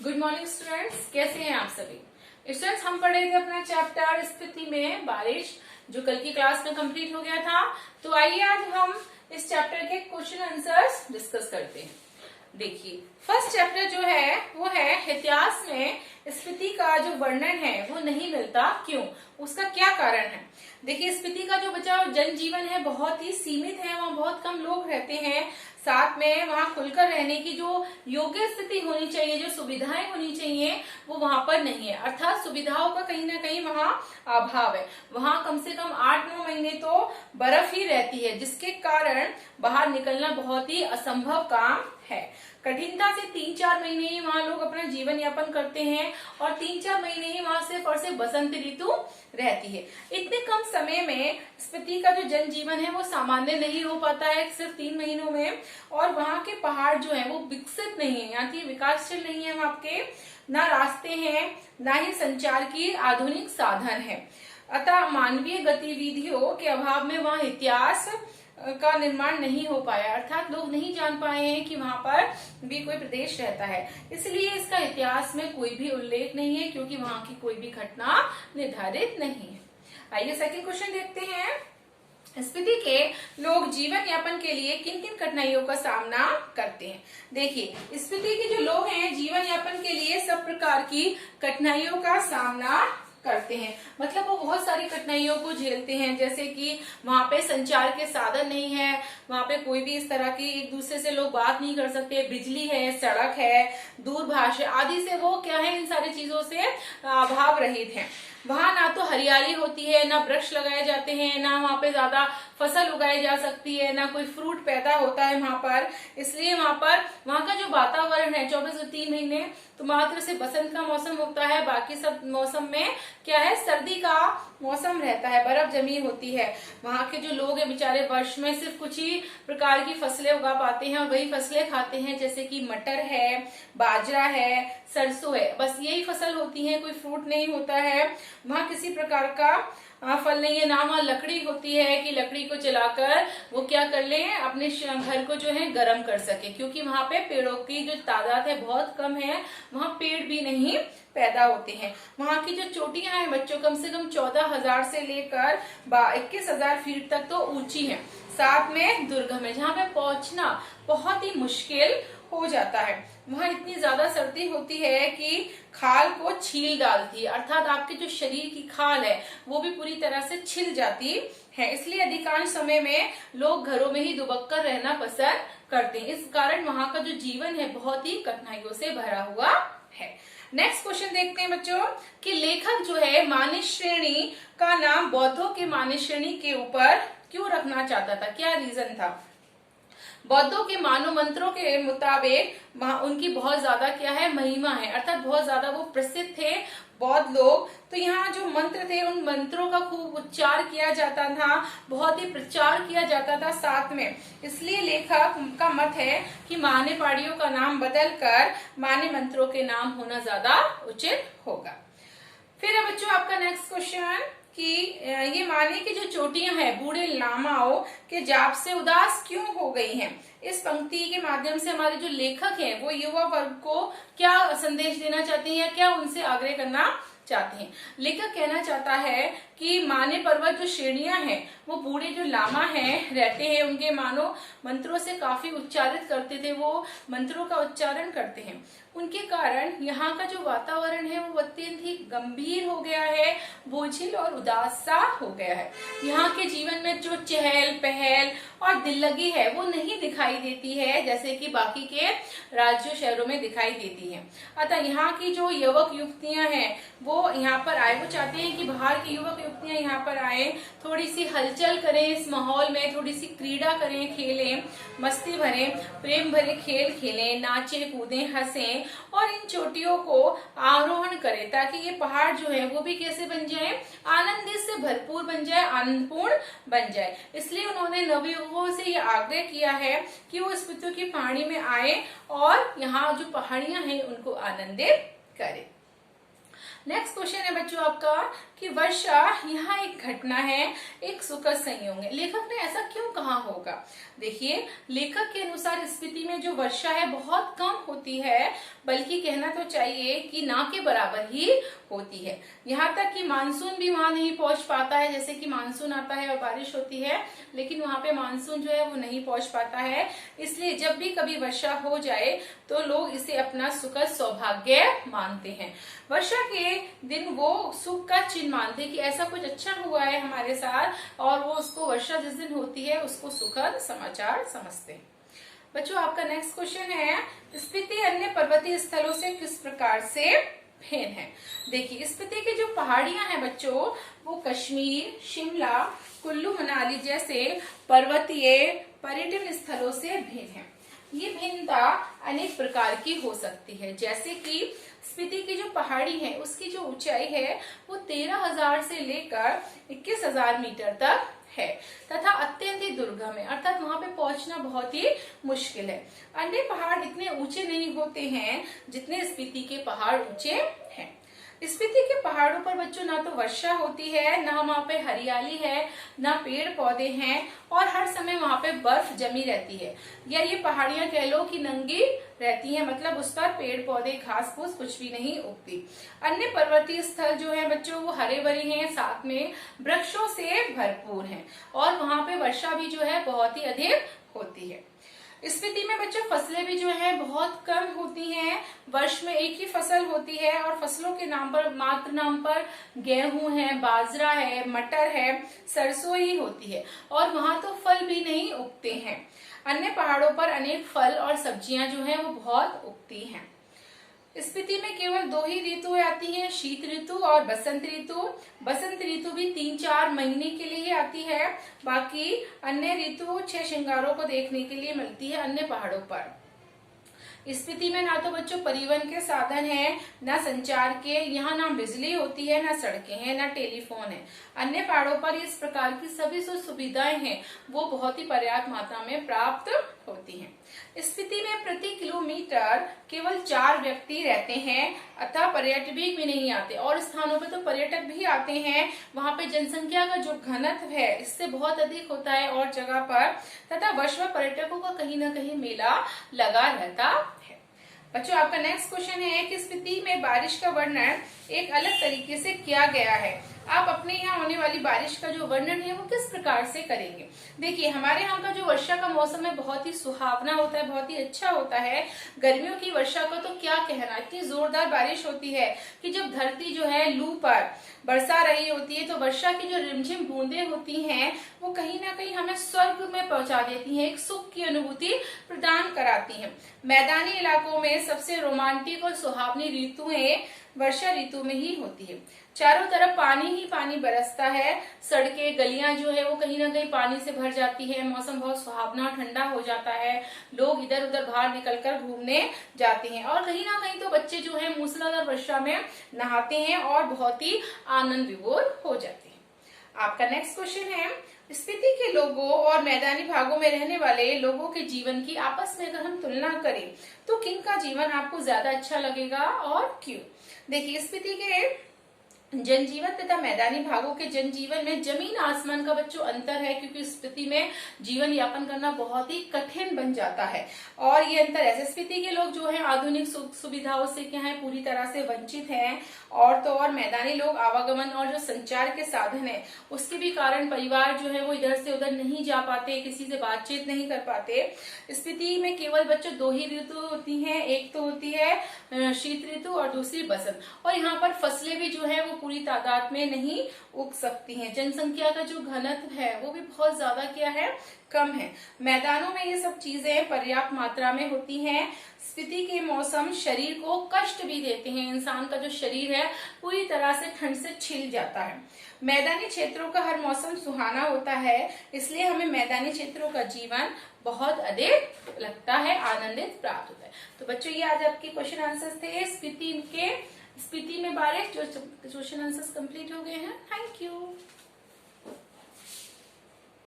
Good morning students, कैसे हैं आप सभी स्टूडेंट्स। हम पढ़ रहे थे अपना चैप्टर स्थिति में बारिश, जो कल की क्लास में कंप्लीट हो गया था। तो आइए आज हम इस चैप्टर के क्वेश्चन आंसर्स डिस्कस करते हैं। देखिए, फर्स्ट चैप्टर जो है वो है इतिहास में स्फीति का जो वर्णन है वो नहीं मिलता, क्यों, उसका क्या कारण है। देखिए, स्फीति का जो बचा जनजीवन है बहुत ही सीमित है, वहाँ बहुत कम लोग रहते हैं। साथ में वहाँ खुलकर रहने की जो योग्य स्थिति होनी चाहिए, जो सुविधाएं होनी चाहिए, वो वहां पर नहीं है। अर्थात सुविधाओं का कहीं ना कहीं वहाँ अभाव है। वहाँ कम से कम 8-9 महीने तो बर्फ ही रहती है, जिसके कारण बाहर निकलना बहुत ही असंभव काम है। कठिनता से 3-4 महीने ही वहाँ लोग अपना जीवन यापन करते हैं और 3-4 महीने ही वहाँ सिर्फ और सिर्फ बसंत ऋतु रहती है। इतने कम समय में स्पीति का जो जनजीवन है वो सामान्य नहीं हो पाता है, सिर्फ 3 महीनों में। और वहाँ के पहाड़ जो है वो विकसित नहीं है, यहाँ की विकासशील नहीं है। वहाँ के ना रास्ते हैं, ना ही संचार की आधुनिक साधन है। अतः मानवीय गतिविधियों के अभाव में वहाँ इतिहास का निर्माण नहीं हो पाया, अर्थात लोग नहीं जान पाए हैं कि वहां पर भी कोई प्रदेश रहता है। इसलिए इसका इतिहास में कोई भी उल्लेख नहीं है, क्योंकि वहां की कोई भी घटना निर्धारित नहीं है। आइए सेकंड क्वेश्चन देखते हैं। स्पीति के लोग जीवन यापन के लिए किन किन कठिनाइयों का सामना करते हैं। देखिए, स्पीति के जो लोग हैं जीवन यापन के लिए सब प्रकार की कठिनाइयों का सामना करते हैं। मतलब वो बहुत सारी कठिनाइयों को झेलते हैं, जैसे कि वहां पे संचार के साधन नहीं है, वहां पे कोई भी इस तरह की एक दूसरे से लोग बात नहीं कर सकते, बिजली है, सड़क है, दूरभाष आदि से वो क्या है, इन सारी चीजों से अभाव रहित है। वहां ना तो हरियाली होती है, ना वृक्ष लगाए जाते हैं, ना वहां पे ज्यादा फसल उगाई जा सकती है, ना कोई फ्रूट पैदा होता है वहां पर। इसलिए वहां का जो वातावरण है 24 से 3 महीने तो मात्र से बसंत का मौसम होता है, बाकी सब मौसम में क्या है, सर्दी का मौसम रहता है, बर्फ जमी होती है। वहां के जो लोग हैं बेचारे वर्ष में सिर्फ कुछ ही प्रकार की फसलें उगा पाते हैं और वही फसलें खाते हैं, जैसे कि मटर है, बाजरा है, सरसों है, बस यही फसल होती है, कोई फ्रूट नहीं होता है। वहां किसी प्रकार का फल नहीं है, ना वहां लकड़ी होती है कि लकड़ी को जलाकर वो क्या कर ले, अपने घर को जो है गर्म कर सके, क्योंकि वहां पे पेड़ों की जो तादाद है बहुत कम है, वहां पेड़ भी नहीं पैदा होते हैं। वहां की जो चोटियां हैं बच्चों, कम से कम 14,000 से लेकर 21,000 फीट तक तो ऊंची है, साथ में दुर्गम है, जहाँ पे पहुंचना बहुत ही मुश्किल हो जाता है। वहां इतनी ज्यादा सर्दी होती है कि खाल को छील डालती है, अर्थात आपके जो शरीर की खाल है वो भी पूरी तरह से छिल जाती है। इसलिए अधिकांश समय में लोग घरों में ही दुबक कर रहना पसंद करते हैं। इस कारण वहां का जो जीवन है बहुत ही कठिनाइयों से भरा हुआ है। नेक्स्ट क्वेश्चन देखते हैं बच्चों कि लेखक जो है मानस श्रेणी का नाम बौद्धों के मानस श्रेणी के ऊपर क्यों रखना चाहता था, क्या रीजन था। बौद्धों के मानव मंत्रों के मुताबिक उनकी बहुत ज्यादा क्या है, महिमा है, अर्थात बहुत ज्यादा वो प्रसिद्ध थे बौद्ध लोग। तो यहाँ जो मंत्र थे उन मंत्रों का खूब उच्चार किया जाता था, बहुत ही प्रचार किया जाता था साथ में। इसलिए लेखक का मत है कि माने पहाड़ियों का नाम बदलकर माने मंत्रों के नाम होना ज्यादा उचित होगा। फिर है बच्चों आपका नेक्स्ट क्वेश्चन कि ये माने की जो चोटियां हैं बूढ़े लामाओं के जाप से उदास क्यों हो गई हैं। इस पंक्ति के माध्यम से हमारे जो लेखक हैं वो युवा वर्ग को क्या संदेश देना चाहते हैं या क्या उनसे आग्रह करना चाहते हैं। लेखक कहना चाहता है कि माने पर्वत जो श्रेणियां हैं वो बूढ़े जो लामा हैं रहते हैं, उनके मानो मंत्रों से काफी उच्चारित करते थे, वो मंत्रों का उच्चारण करते हैं, उनके कारण यहाँ का जो वातावरण है वो अत्यंत ही गंभीर हो गया है, बोझिल और उदास सा हो गया है। यहाँ के जीवन में जो चहल पहल और दिल लगी है वो नहीं दिखाई देती है, जैसे कि बाकी के राज्यों शहरों में दिखाई देती है। अतः यहाँ की जो युवक युवतियां हैं वो यहाँ पर आए, वो चाहते हैं कि बाहर के युवक युवतियां यहाँ पर आए, थोड़ी सी हलचल करें इस माहौल में, थोड़ी सी क्रीड़ा करें, खेलें, मस्ती भरें, प्रेम भरे खेल खेलें, नाचे कूदें, हंसें और इन चोटियों को आरोहण करें, ताकि ये पहाड़ जो है वो भी कैसे बन जाए, आनंदित से भरपूर बन जाए, आनंदपूर्ण बन जाए। इसलिए उन्होंने नवयुवकों से ये आग्रह किया है कि वो स्पीति की पहाड़ी में आए और यहाँ जो पहाड़ियां हैं उनको आनंदित करें। नेक्स्ट क्वेश्चन है बच्चों आपका कि वर्षा यहाँ एक घटना है, एक सुखद संयोग है। लेखक ने ऐसा क्यों कहा होगा? देखिए, लेखक के अनुसार स्पीति में जो वर्षा है बहुत कम होती है, बल्कि कहना तो चाहिए कि ना के बराबर ही होती है। यहाँ तक कि मानसून भी वहां नहीं पहुंच पाता है। जैसे कि मानसून आता है और बारिश होती है, लेकिन वहां पे मानसून जो है वो नहीं पहुंच पाता है। इसलिए जब भी कभी वर्षा हो जाए तो लोग इसे अपना सुखद सौभाग्य मानते हैं। वर्षा के दिन वो सुख का चिन्ह मानते हैं कि ऐसा कुछ अच्छा हुआ है हमारे साथ, और वो उसको वर्षा जिस दिन होती है उसको सुखद समाचार समझते हैं। बच्चों, आपका नेक्स्ट क्वेश्चन है, स्पीति अन्य पर्वतीय स्थलों से किस प्रकार से भिन्न है? देखिए, स्पीति की जो पहाड़ियां हैं बच्चों, वो कश्मीर, शिमला, कुल्लू मनाली जैसे पर्वतीय पर्यटन स्थलों से भिन्न है। ये भिन्नता अनेक प्रकार की हो सकती है। जैसे कि स्पीति की जो पहाड़ी है उसकी जो ऊंचाई है वो 13,000 से लेकर 21,000 मीटर तक है तथा अत्यंत ही दुर्गम है, अर्थात वहां पे पहुंचना बहुत ही मुश्किल है। अन्य पहाड़ इतने ऊंचे नहीं होते हैं जितने स्पीति के पहाड़ ऊंचे हैं। स्पीति के पहाड़ों पर बच्चों ना तो वर्षा होती है, ना वहाँ पे हरियाली है, ना पेड़ पौधे हैं, और हर समय वहाँ पे बर्फ जमी रहती है, या ये पहाड़ियां कह लो कि नंगी रहती हैं, मतलब उस पर पेड़ पौधे घास फूस कुछ भी नहीं उगती। अन्य पर्वतीय स्थल जो है बच्चों वो हरे भरे हैं, साथ में वृक्षों से भरपूर हैं, और वहाँ पे वर्षा भी जो है बहुत ही अधिक होती है। स्पीति में बच्चों फसलें भी जो है बहुत कम होती हैं। वर्ष में एक ही फसल होती है, और फसलों के नाम पर, मात्र नाम पर गेहूं है, बाजरा है, मटर है, सरसों ही होती है, और वहां तो फल भी नहीं उगते हैं। अन्य पहाड़ों पर अनेक फल और सब्जियां जो हैं वो बहुत उगती हैं। स्पीति में केवल 2 ही ऋतुएं आती हैं, शीत ऋतु और बसंत ऋतु। बसंत ऋतु भी 3-4 महीने के लिए ही आती है, बाकी अन्य ऋतु 6 श्रृंगारों को देखने के लिए मिलती है अन्य पहाड़ों पर। स्पीति में ना तो बच्चों परिवहन के साधन है, ना संचार के, यहाँ ना बिजली होती है, ना सड़कें हैं, ना टेलीफोन है। अन्य पहाड़ों पर इस प्रकार की सभी सुविधाएं हैं वो बहुत ही पर्याप्त मात्रा में प्राप्त होती हैं। स्पीति में प्रति किलोमीटर केवल 4 व्यक्ति रहते हैं, अतः पर्यटक भी नहीं आते, और स्थानों पे तो पर्यटक भी आते हैं। वहां पे जनसंख्या का जो घनत्व है इससे बहुत अधिक होता है और जगह पर, तथा वर्ष में पर्यटकों का कहीं ना कहीं मेला लगा रहता है। बच्चों, आपका नेक्स्ट क्वेश्चन है कि स्पीति में बारिश का वर्णन एक अलग तरीके से किया गया है। आप अपने यहाँ होने वाली बारिश का जो वर्णन है वो किस प्रकार से करेंगे? देखिए, हमारे यहाँ का जो वर्षा का मौसम है बहुत ही सुहावना होता है, बहुत ही अच्छा होता है। गर्मियों की वर्षा का तो क्या कहना, इतनी जोरदार बारिश होती है कि जब धरती जो है लू पर बरसा रही होती है तो वर्षा की जो रिमझिम बूंदें होती हैं वो कहीं ना कहीं हमें स्वर्ग में पहुंचा देती हैं, एक सुख की अनुभूति प्रदान कराती हैं। मैदानी इलाकों में सबसे रोमांटिक और सुहावनी ऋतुएं वर्षा ऋतु में ही होती है। चारों तरफ पानी ही पानी बरसता है, सड़कें गलियां जो है वो कहीं ना कहीं पानी से भर जाती है, मौसम बहुत सुहावना ठंडा हो जाता है, लोग इधर उधर बाहर निकलकर घूमने जाते हैं, और कहीं ना कहीं तो बच्चे जो है मूसलाधार वर्षा में नहाते हैं और बहुत ही आनंद विभोर हो जाते हैं। आपका नेक्स्ट क्वेश्चन है, स्पीति के लोगों और मैदानी भागों में रहने वाले लोगों के जीवन की आपस में अगर हम तुलना करें तो किन का जीवन आपको ज्यादा अच्छा लगेगा और क्यों? देखिए, स्पीति के जनजीवन तथा मैदानी भागों के जनजीवन में जमीन आसमान का बच्चों अंतर है, क्योंकि स्पीति में जीवन यापन करना बहुत ही कठिन बन जाता है। और ये अंतर ऐसे, स्पीति के लोग जो है आधुनिक सुविधाओं से क्या है पूरी तरह से वंचित हैं, और तो और मैदानी लोग आवागमन और जो संचार के साधन है उसके भी कारण परिवार जो है वो इधर से उधर नहीं जा पाते, किसी से बातचीत नहीं कर पाते। स्पीति में केवल बच्चों 2 ही ऋतु होती हैं, एक तो होती है शीत ऋतु और दूसरी बसंत, और यहाँ पर फसलें भी जो है वो पूरी तादाद में नहीं उग सकती हैं। जनसंख्या का जो घनत्व है वो भी बहुत ज्यादा क्या है, कम है। मैदानों में ये सब चीजें पर्याप्त मात्रा में होती हैं। स्पीति के मौसम शरीर को कष्ट भी देते हैं, इंसान का जो शरीर है पूरी तरह से ठंड से छिल जाता है। मैदानी क्षेत्रों का हर मौसम सुहाना होता है, इसलिए हमें मैदानी क्षेत्रों का जीवन बहुत अधिक लगता है, आनंदित प्राप्त होता है। तो बच्चों, ये आज आपके क्वेश्चन आंसर्स थे स्पीति में बारिश, जो क्वेश्चन आंसर्स कंप्लीट हो गए हैं। Thank you.